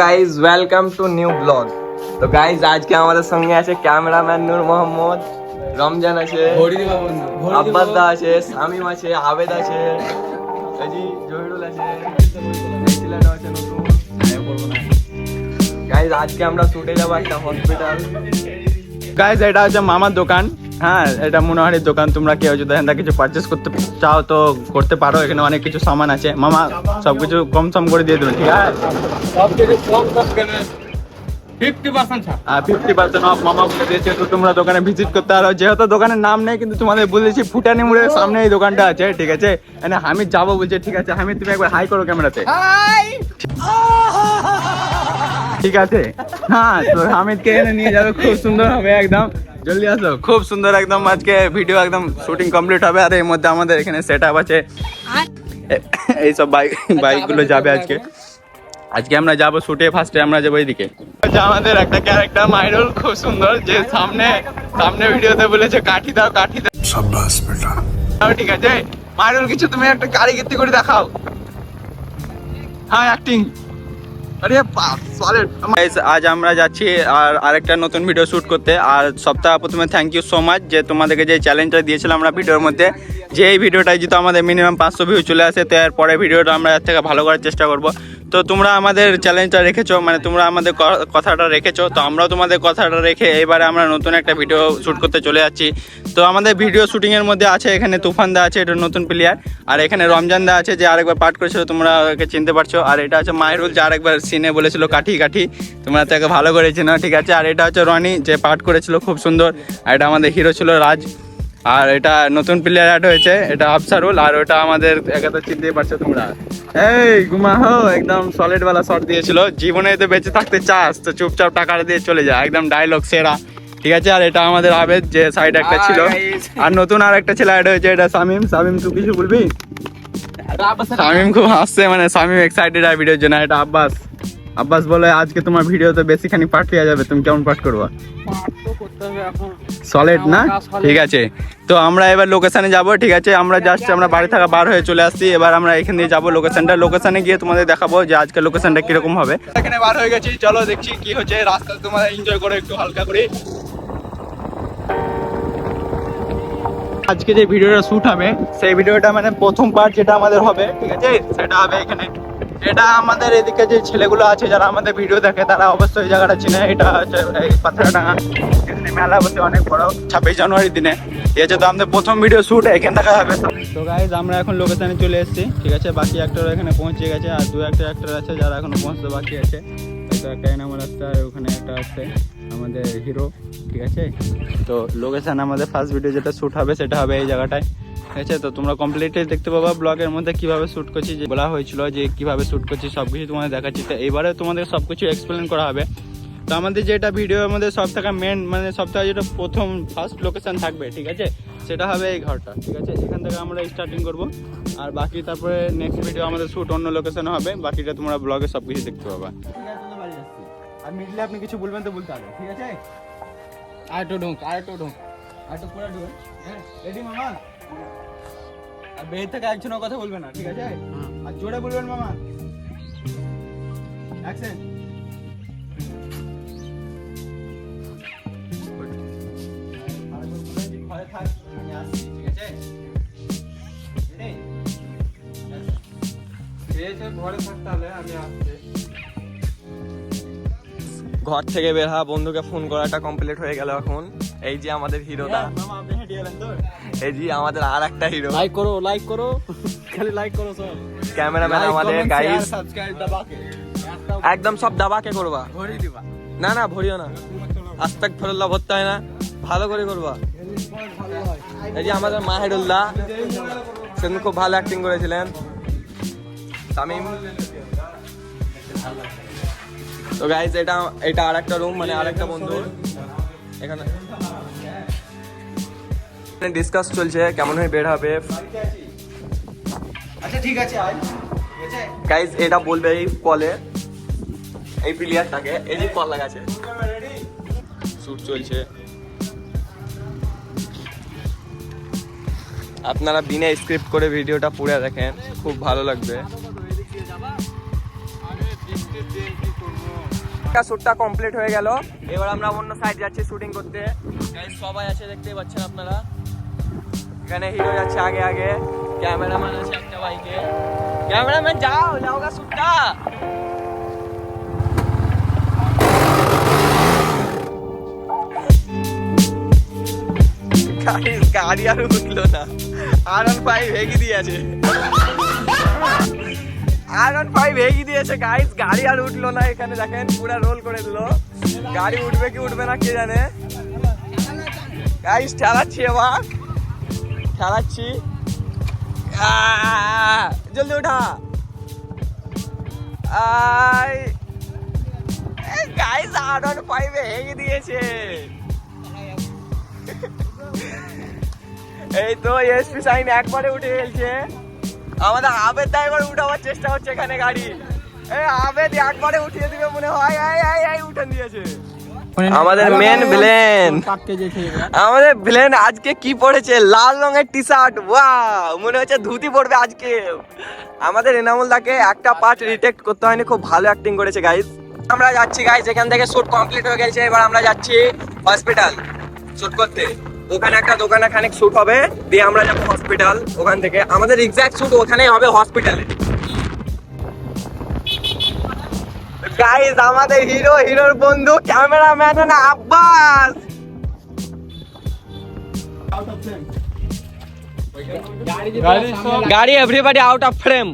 Guys welcome to new blog. তো guys আজকে আমাদের সঙ্গে আছে ক্যামেরাম্যান নূর মোহাম্মদ, রমজান আছে, আব্বাস দা আছে, শামিম আছে, আবেদ আছে, জহিরুল আছে, গাইজ আজকে আমরা ছুটে যাবো একটা হসপিটাল। গাইজ এটা হচ্ছে মামার দোকান। হ্যাঁ, এটা মনোহারির দোকান। তোমরা কেউ যদি এখান থেকে কিছু পারচেস করতে চাও তো করতে পারো। এখানে অনেক কিছু সামান আছে। মামা সবকিছু কম সম করে দিয়ে দেবে, ঠিক আছে? 50% অফ মামা বলে দিয়েছে। তো তোমরা দোকানে ভিজিট করতে পারো। যেহেতু দোকানের নাম নেই, কিন্তু তোমাদের বলেছি ফুটানি মোড়ের সামনে এই দোকানটা আছে, ঠিক আছে? মানে হামিদ যাবো বলছে, ঠিক আছে? হামিদ তুমি একবার হাই করো ক্যামেরাতে। ঠিক আছে, হ্যাঁ। তো হামিদকে এখানে নিয়ে যাবে, খুব সুন্দর হবে একদম। জলদি আসো, খুব সুন্দর একদম। আজকে ভিডিও একদম শুটিং কমপ্লিট হবে। আর এর মধ্যে আমাদের এখানে সেট আপ আছে, এইসব বাইকগুলো যাবে আজকে। আজকে আমরা যাবো শুটে, ফার্স্টে আমরা যাবো এইদিকে। আমাদের একটা ক্যারেক্টার মাইরুল, খুব সুন্দর, যে সামনে ভিডিওতে বলেছে কাঠি দাও কাঠি দাও। শাবাশ বেটা। ঠিক আছে মাইরুল, কিছু তুমি একটা কারিগরি করে দেখাও। হ্যাঁ, অ্যাক্টিং। আরে সলিড। আজ আমরা যাচ্ছি আর আরেকটা নতুন ভিডিও শুট করতে। আর সপ্তাহ প্রথমে থ্যাংক ইউ সো মাচ যে তোমাদেরকে যে চ্যালেঞ্জটা দিয়েছিলাম আমরা ভিডিওর মধ্যে, যে এই ভিডিওটায় যদি আমাদের মিনিমাম 500 ভিউ চলে আসে, তো এর পরে ভিডিওটা আমরা এর থেকে ভালো করার চেষ্টা করব। তো তোমরা আমাদের চ্যালেঞ্জটা রেখেছো, মানে তোমরা আমাদের কথাটা রেখেছো, তো আমরাও তোমাদের কথাটা রেখে এবারে আমরা নতুন একটা ভিডিও শ্যুট করতে চলে যাচ্ছি। তো আমাদের ভিডিও শুটিংয়ের মধ্যে আছে এখানে তুফান দা আছে, এটা নতুন প্লেয়ার। আর এখানে রমজান দা আছে, যে আরেকবার পাঠ করেছিল, তোমরা ওকে চিনতে পারছো। আর এটা হচ্ছে মাহিরুল, যে আরেকবার সিনে বলেছিল কাঠি কাঠি, তোমরা তাকে ভালো করেছি না, ঠিক আছে? আর এটা হচ্ছে রনি, যে পাঠ করেছিল খুব সুন্দর। আর এটা আমাদের হিরো ছিল রাজ। আর এটা নতুন প্লেয়ার অ্যাড হয়েছে, এটা আফসারুল। আর ওটা আমাদের একাতে চিনতেই পারছো তোমরা, এই গুমা হো, একদম সলিড ওয়ালা শট দিয়েছিল। জীবনে তো বেঁচে থাকতে চাস তো চুপচাপ টাকাটা দিয়ে চলে যা, একদম ডায়লগ সেরা, ঠিক আছে? আর এটা আমাদের আবেদ, যে সাইড একটা ছিল। আর নতুন আর একটা ছেলে অ্যাড হয়েছে, এটা শামিম। শামিম তুই কিছু বলবি? শামিম খুব হাসছে, মানে শামিম এক্সাইটেড আর ভিডিওর জন্য। এটা আব্বাস বলে আজকে তোমার ভিডিওতে বেশিখানি পাঠ পেয়ে যাবে, তুমি কেমন পাঠ করবা? সলিড না? ঠিক আছে, তো আমরা এবার লোকেশনে যাব, ঠিক আছে? আমরা জাস্ট আমরা বাড়ি থেকে বার হয়ে চলে আসছি। এবার আমরা এখান দিয়ে যাবো লোকেশনে গিয়ে তোমাদের দেখাবো যে আজকে লোকেশনটা কিরকম হবে। এখানে বার হয়ে গেছি, চলো দেখছি কি হচ্ছে রাস্তা, তোমাদের এনজয় করে একটু হালকা করে। আজকে যে ভিডিওটা শুট হবে, সেই ভিডিওটা মানে প্রথম পার্ট যেটা আমাদের হবে, ঠিক আছে? সেটা হবে এখানে। এটা আমাদের এদিকে যে ছেলেগুলো আছে যারা আমাদের ভিডিও দেখে, তারা অবশ্যই জায়গাটা চিনে। এটা হচ্ছে এই পাথরডাঙ্গা, এখানে মেলা বসে অনেক বড় 26 জানুয়ারির দিনে, ঠিক আছে? তো আমাদের প্রথম ভিডিও শুট এখান থেকে হবে। তো গাইজ আমরা এখন লোকেশনে চলে এসেছি, ঠিক আছে? বাকি অ্যাক্টর এখানে পৌঁছে গেছে, আর দু একটা অ্যাক্টর আছে যারা এখনো পৌঁছতে বাকি আছে। তো একটা এনামুল আসছে, আর ওখানে একটা আছে আমাদের হিরো, ঠিক আছে? তো লোকেশন আমাদের ফার্স্ট ভিডিও যেটা শ্যুট হবে সেটা হবে এই জায়গাটায়, ঠিক আছে? তো তোমরা কমপ্লিটলি দেখতে পাবা ব্লগের মধ্যে কিভাবে শ্যুট করছি, যে বলা হয়েছিল যে কিভাবে শ্যুট করছি সব কিছু তোমাদের দেখাচ্ছি। তো এবারে তোমাদের সব কিছু এক্সপ্লেন করা হবে। তো আমাদের যেটা ভিডিওর মধ্যে সব থেকে মেন, মানে সব থেকে যেটা প্রথম ফার্স্ট লোকেশন থাকবে, ঠিক আছে? সেটা হবে এই ঘরটা, ঠিক আছে? এখান থেকে আমরা স্টার্টিং করবো। আর বাকি তারপরে নেক্সট ভিডিও আমাদের শ্যুট অন্য লোকেশনে হবে, বাকিটা তোমরা ব্লগে সব কিছু দেখতে পাবা। আর মিডলে আপনি কিছু বলবেন তো বলতে হবে, ঠিক আছে? আরেকটু ঢোক পুরো ঢোক। হ্যাঁ, রেডি মামা? আর বের থেকে একজনের কথা বলবে না, ঠিক আছে? আর জোরে বলবেন মামা। অ্যাকশন। ঘরে থাক, আমি আসছি, ঠিক আছে? ঘরে থাক তাহলে, আমি আসছি। ঘর থেকে বের হওয়া, বন্ধুকে ফোন করাটা কমপ্লিট হয়ে গেল। এখন এই যে আমাদের হিরোটা, এই যে আমাদের আর একটা হিরো। লাইক করো খালি লাইক করো সব। ক্যামেরাম্যান আমাদের গাইস, একদম সব দাবাকে করবা, না ভরিও না, আস্তাগফিরুল্লাহ ভরতে হয় না, ভালো করে করবা। এই যে আমাদের মাহিরুল্লাহ, সেদিন খুব ভালো অ্যাক্টিং করেছিলেন। শামিম। তো গাইস এটা আর একটা রুম, মানে আর একটা বন্ধু। এখানে ডিসকাস চলছে কেমন হয়ে বের হবে। আচ্ছা ঠিক আছে গাইস এটা বলবে এই কলে, এই প্লেয়ারটাকে, এই যে কল লাগাছে, শুট চলছে। আপনারা বিনা স্ক্রিপ্ট করে ভিডিওটা পুরো দেখেন, খুব ভালো লাগবে। শ্যুটটা কমপ্লিট হয়ে গেল। এবার আমরা অন্য সাইড যাচ্ছি শুটিং করতে। সবাই আছে দেখতেই পাচ্ছেন আপনারা। এখানে হিরো যাচ্ছে আগে আগে, ক্যামেরাম্যান আছে একটা বাইকে। ক্যামেরাম্যান যাও লাওগা শ্যুটটা। গাড়ি আর উঠলো না, R15 ভেঙে দিয়েছে। R15 ভেঙে দিয়েছে গাইস, গাড়ি আর উঠলো না। এখানে দেখেন পুরো রোল করে দিল। গাড়ি উঠবে কি উঠবে না কে জানে। গাইস ঠেলাচ্ছি, এবার ঠেলাচ্ছি। জলদি উঠা। গাইস R15 ভেঙে দিয়েছে। এই তো এসপি সাইন একবারে উঠে গেছে। আমাদের আবেদ দা এবার উঠাবার চেষ্টা হচ্ছে এখানে গাড়ি। এই আবেদ একবারে উঠিয়ে দিবে মনে হয়। উঠে দিয়েছে আমাদের মেন ভিলেন। আমাদের ভিলেন আজকে কি পড়েছে? লাল রঙের টি শার্ট। ওয়াও, মনে হচ্ছে ধুতি পড়বে আজকে। আমাদের এনামুল দাকে একটা পার্ট রিটেক্ট করতে হয়নি, খুব ভালো অ্যাক্টিং করেছে গাইস। আমরা যাচ্ছি গাইস, এখান থেকে শুট কমপ্লিট হয়ে গেছে। এবার আমরা যাচ্ছি হসপিটাল শুট করতে। ওখানে একটা দোকানে খানিক শুট হবে, দিয়ে আমরা যাবো হসপিটাল। ওখান থেকে আমাদের এক্সাক্ট শুট ওখানেই হবে, হসপিটালে। গাইস আমাদের হিরোর বন্ধু ক্যামেরাম্যান না আব্বাস। গাড়ি এভরিবডি আউট অফ ফ্রেম।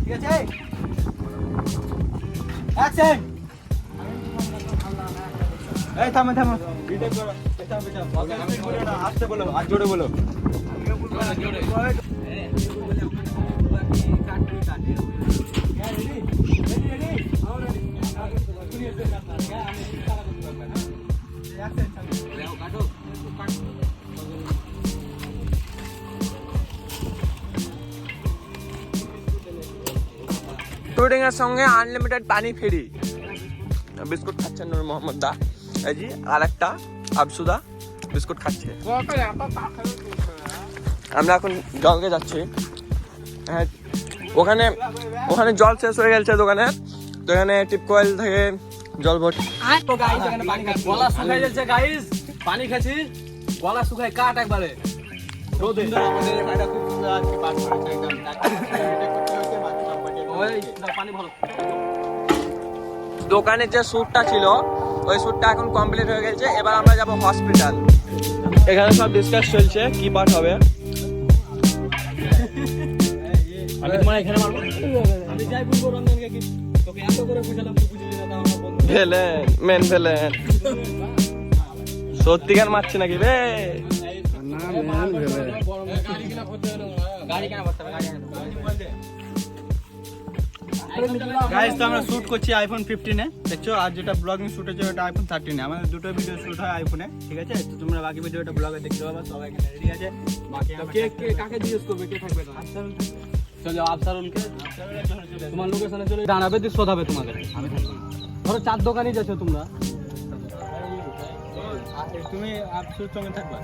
ঠিক আছে, অ্যাকশন। এই থামো থামো, রিটেক করো। আসতে বলো, আর জোরে বলো। শুটিং এর সঙ্গে আনলিমিটেড পানি ফ্রি। বিস্কুট খাচ্ছেন নূর মোহাম্মদ দা, এই জি। আর একটা আবসুদা বিস্কুট খাচ্ছে। আমরা এখন জলকে যাচ্ছি। হ্যাঁ, ওখানে জল শেষ হয়ে গেছে দোকানে, তো এখানে টিপ কয়েল থেকে জল ভর্তি। গলা শুকাই যাচ্ছে গাইস, পানি খাচ্ছি, গলা শুকাই কাট একবারে রোদে। দোকানে যে শ্যুটটা ছিল ওই শ্যুটটা এখন কমপ্লিট হয়ে গেছে। এবার আমরা যাব হসপিটাল। এখানে সব ডিসকাস চলছে কি পার্ট হবে। আমি তোমার এখানে মারবো, আমি যাই বলবো রঞ্জনকে কি তোকে এত করে বুঝালাম, তুই বুঝলি না। তাও আমার বন্ধু ভেলেন, মেন ভেলেন। সত্যিকার মারছে নাকি বে? গাড়ি কেন করতে হবে, গাড়ি গাইস তো আমরা শুট করছি আইফোন 15 এ, দেখছো। আর যেটা ব্লগিং শুট হচ্ছে ওটা আইফোন 13 এ। আমাদের দুটো ভিডিও শুট হয় আইফোনে, ঠিক আছে। তো তোমরা বাকি ভিডিওটা ব্লগে দেখতে পাবে। সবাই এখানে রেডি আছে। বাকি কে কে কাকে জিজ্ঞেস করবে, কে থাকবে না? চলো আফসারুলকে, তোমার লোকেশনে চলে দাঁড়াবে, দিয়ে শোধাবে তোমাদের। আমি থাকবো, ধরো 4 দোকানই যাচ্ছ তোমরা, তুমি আফসুর সঙ্গে থাকবা।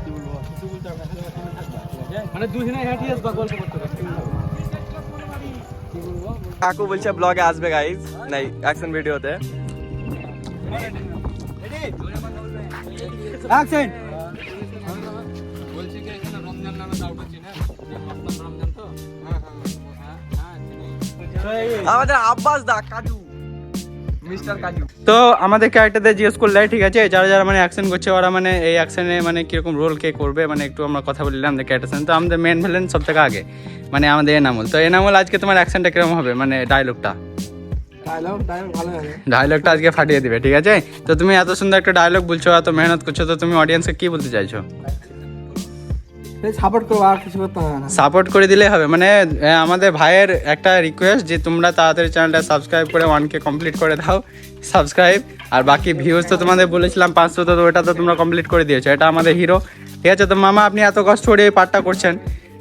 কি বলবো, কিছু বলতে হবে না, সঙ্গে থাকবা, ঠিক আছে। মানে দুদিনে হেঁটে আসবা গল্প করতে করতে। কাকু বলছে ব্লগে আসবে গাইস, নাই অ্যাকশন ভিডিওতে। অ্যাকশন। বলছি কি এখানে রমজান নামে ডাউট হচ্ছে না, রমজান তো। আমাদের আব্বাস দা কাজু, মিস্টার কাজু। তো আমাদের ক্যারেক্টারদের জিজ্ঞেস করলে, ঠিক আছে, যারা যারা মানে অ্যাকশন করছে ওরা মানে এই অ্যাকশনে মানে কিরকম রোল কে করবে, মানে একটু আমরা কথা বললাম আমাদের ক্যারেক্টার। তো আমাদের মেন ভিলেন সব থেকে আগে মানে আমাদের এনামুল। তো এনামুল আজকে তোমার অ্যাকশনটা কিরকম হবে, মানে ডায়লগটা ডায়লগটা আজকে ফাটিয়ে দিবে, ঠিক আছে। তো তুমি এত সুন্দর একটা ডায়লগ বলছো, এত মেহনত করছো, তো তুমি অডিয়েন্সকে কি বলতে চাইছো? সাপোর্ট করবো, আর কিছু করতে হবে না। সাপোর্ট করে দিলে হবে। মানে আমাদের ভাইয়ের একটা রিকোয়েস্ট যে তোমরা তাড়াতাড়ি চ্যানেলটা সাবস্ক্রাইব করে 1K কমপ্লিট করে দাও সাবস্ক্রাইব। আর বাকি ভিউজ তো তোমাদের বলেছিলাম 500, তো ওটা তো তোমরা কমপ্লিট করে দিয়েছো। এটা আমাদের হিরো, ঠিক আছে। তো মামা আপনি এত কষ্ট করে এই পার্টটা করছেন,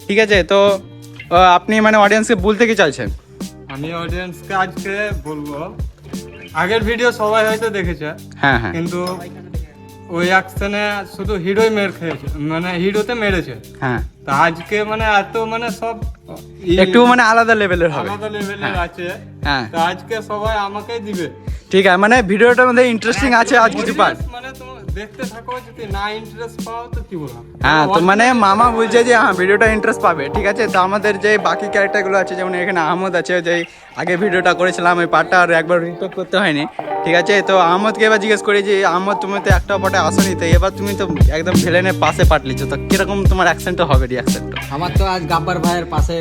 ঠিক আছে। তো আপনি মানে অডিয়েন্সকে বলতে কি চাইছেন? আমি অডিয়েন্সকে আজকে বলবো, আগের ভিডিও সবাই হয়তো দেখেছে, হ্যাঁ হ্যাঁ, কিন্তু ওই অ্যাকশনে শুধু হিরোই মেরে খেয়েছে, মানে হিরোতে মেরেছে। হ্যাঁ তো আজকে মানে এত মানে সব একটু মানে আলাদা লেভেলের হবে। আলাদা লেভেলের আছে। হ্যাঁ তো আজকে সবাই আমাকেই দিবে। ঠিক আছে, মানে ভিডিওটার মধ্যে ইন্টারেস্টিং আছে আজ কিছু পার্ট। মানে তোমরা দেখতে থাকো, যদি না ইন্টারেস্ট পাও তো কি বলবো। হ্যাঁ তো মানে মামা বলছে যে হ্যাঁ ভিডিওটা ইন্টারেস্ট পাবে, ঠিক আছে। তো আমাদের যে বাকি ক্যারেক্টারগুলো আছে, যেমন এখানে আহমদ আছে, যে আগে ভিডিওটা করেছিলাম ওই পার্টটা আর একবার রিপোর্ট করতে হয়নি, ঠিক আছে। তো আহমদকে এবার জিজ্ঞেস করি যে আহমদ তুমি তো একটা পার্টে আসনি, তো এবার তুমি তো একদম ভিলেনের পাশে পার্ট লিচ্ছ, তো কিরকম তোমার অ্যাকসেন্টটা হবে, রিঅ্যাকসেন্টটা? আমার তো আজ গাব্বার ভাইয়ের পাশে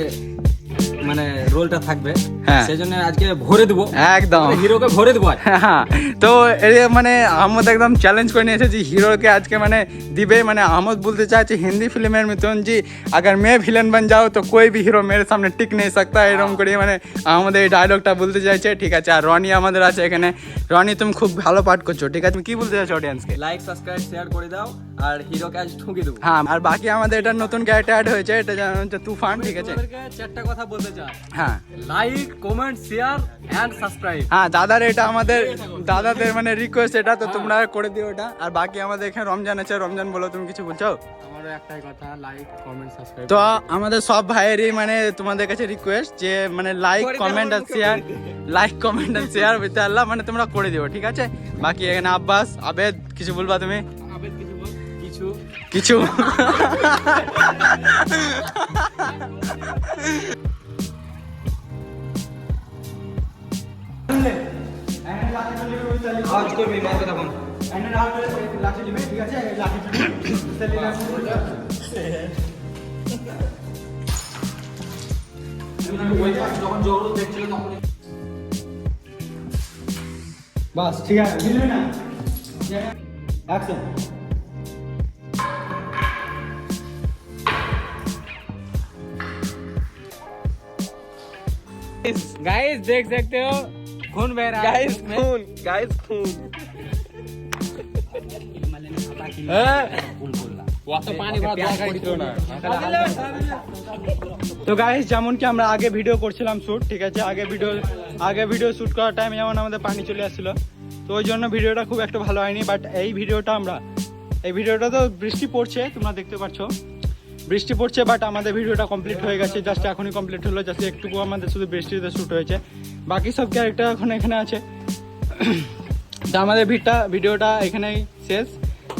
মানে রোলটা থাকবে, হ্যাঁ। সেই জন্য আজকে ভরে দেবো, একদম হিরোকে ভরে দেবো আজ। হ্যাঁ, তো এই মানে আহমদ একদম চ্যালেঞ্জ করে নিয়েছে যে হিরোকে আজকে মানে দিবে। মানে আহমদ বলতে চাইছে হিন্দি ফিল্মের মতন যে अगर मैं विलन बन जाऊँ तो कोई भी হিরো मेरे सामने टिक नहीं सकता, এরকম করে মানে আমাদের এই ডায়লগটা বলতে চাইছে, ঠিক আছে। আর রনি আমাদের আছে এখানে। রনি তুমি খুব ভালো পাঠ করছো, ঠিক আছে। তুমি কি বলতে চাইছো অডিয়েন্সকে? লাইক সাবস্ক্রাইব শেয়ার করে দাও আর হিরোকে আজ ঠুকে দেবো। হ্যাঁ, আর বাকি আমাদের এটা নতুন ক্যারেক্টার অ্যাড হয়েছে, এটা যেমন হচ্ছে তুফান, ঠিক আছে। চারটা কথা বলতে চাই, হ্যাঁ like comment share and subscribe. হ্যাঁ দাদার, এটা আমাদের দাদাদের মানে রিকোয়েস্ট, এটা তো তোমরা করে দিও এটা। আর বাকি আমাদের এখানে রমজান আছে, রমজান বলো তুমি কিছু বলছো? আমারও একটাই কথা, লাইক কমেন্ট সাবস্ক্রাইব। তো আমাদের সব ভাইয়েরই মানে তোমাদের কাছে রিকোয়েস্ট যে মানে লাইক কমেন্ট আর শেয়ার, লাইক কমেন্ট আর শেয়ার উইথ আল্লাহ মানে তোমরা করে দিও, ঠিক আছে। বাকি এখানে আব্বাস, আবেদ, কিছু বলবা তুমি? আবেদ কিছু বল। কিছু কিছু আওয়াজ করবি মাকে তখন। যখন জোর দেখছিল তখন বাস ঠিক আছে, মিলবে না অ্যাকশন। गाइस देख सकते हो खून बह रहा है গাইস খুন, গাইস খুন। पानी बहुत তো গাইস যেমন কি আমরা আগে ভিডিও করছিলাম শুট, ঠিক আছে। আগে ভিডিও শুট করার টাইমে যেমন আমাদের পানি চলে আসছিল, তো ওই জন্য ভিডিওটা খুব একটা ভালো হয়নি। বাট এই ভিডিওটা তো বৃষ্টি পড়ছে, তোমরা দেখতে পাচ্ছ বৃষ্টি পড়ছে, বাট আমাদের ভিডিওটা কমপ্লিট হয়ে গেছে, জাস্ট এখনই কমপ্লিট হলো। জাস্ট একটুকু আমাদের শুধু বৃষ্টিতে শুট হয়েছে, বাকি সব ক্যারেক্টার এখন এখানে আছে। তো আমাদের ভিডিওটা এখানেই শেষ।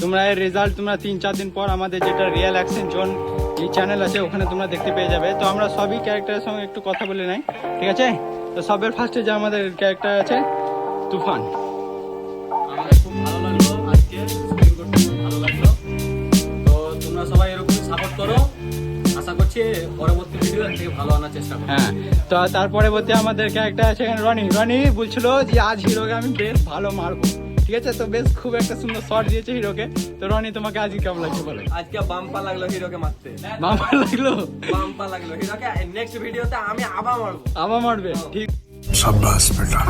তোমরা এর রেজাল্ট তোমরা 3-4 দিন পর আমাদের যেটা রিয়েল অ্যাকশন জোন এই চ্যানেল আছে ওখানে তোমরা দেখতে পেয়ে যাবে। তো আমরা সবই ক্যারেক্টারের সঙ্গে একটু কথা বলে নাই, ঠিক আছে। তো সবের ফার্স্টে যে আমাদের ক্যারেক্টার আছে তুফান। আমাদের খুব ভালো লাগলো, আজকে শুটিং করতে খুব ভালো লাগলো। তো তোমরা সবাই এরকম সাপোর্ট করো, আশা করছি পরবর্তী ভিডিও এর থেকে ভালো আনার চেষ্টা করব। হ্যাঁ, তো তারপরে বলতে আমাদের ক্যারেক্টার আছে এখানে রনি বলছিল যে আজ হিরোকে আমি বেশ ভালো মারবো, ঠিক আছে। তো বেশ খুব একটা সুন্দর শট দিয়েছে হিরোকে। তো রনি তোমাকে আজকে কেমন লাগছে বলো? আজকে বাম্পা লাগলো হিরোকে মারতে, মামা লাগলো, বাম্পা লাগলো হিরোকে। নেক্সট ভিডিওতে আমি আবার মারবো। আবার মারবে, ঠিক। शाबाश बेटा,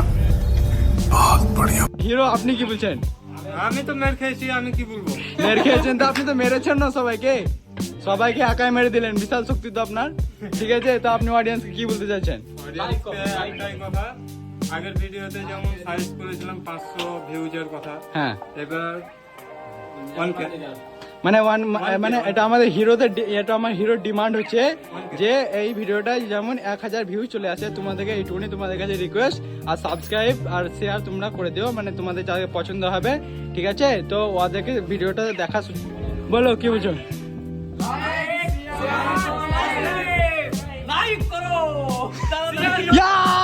बहुत बढ़िया। হিরো আপনি কি বলছেন? আমি তো মেরে খেয়েছি, আমি কি বলবো। মেরে খেয়েছেন তো আপনি তো মেরেছেন না সবাইকে একাই মেরে দিলেন, বিশাল শক্তি তো আপনার, ঠিক আছে। তো আপনি অডিয়েন্সকে কি বলতে চাইছেন? অডিয়েন্সকে একটাই কথা, আগের ভিডিওতে যেমন সাইজ করেছিলাম 500 ভিউজের কথা, হ্যাঁ, এবার 1K। মানে এটা আমাদের এটা আমার হিরোর ডিমান্ড হচ্ছে যে এই ভিডিওটা যেমন 1000 ভিউ চলে আসে, তোমাদেরকে এইটুকুনি তোমাদের কাছে রিকোয়েস্ট। আর সাবস্ক্রাইব আর শেয়ার তোমরা করে দিও, মানে তোমাদের যাকে পছন্দ হবে, ঠিক আছে। তো ওদেরকে ভিডিওটা দেখা বলো কি বলছো? লাইক করো। Yeah!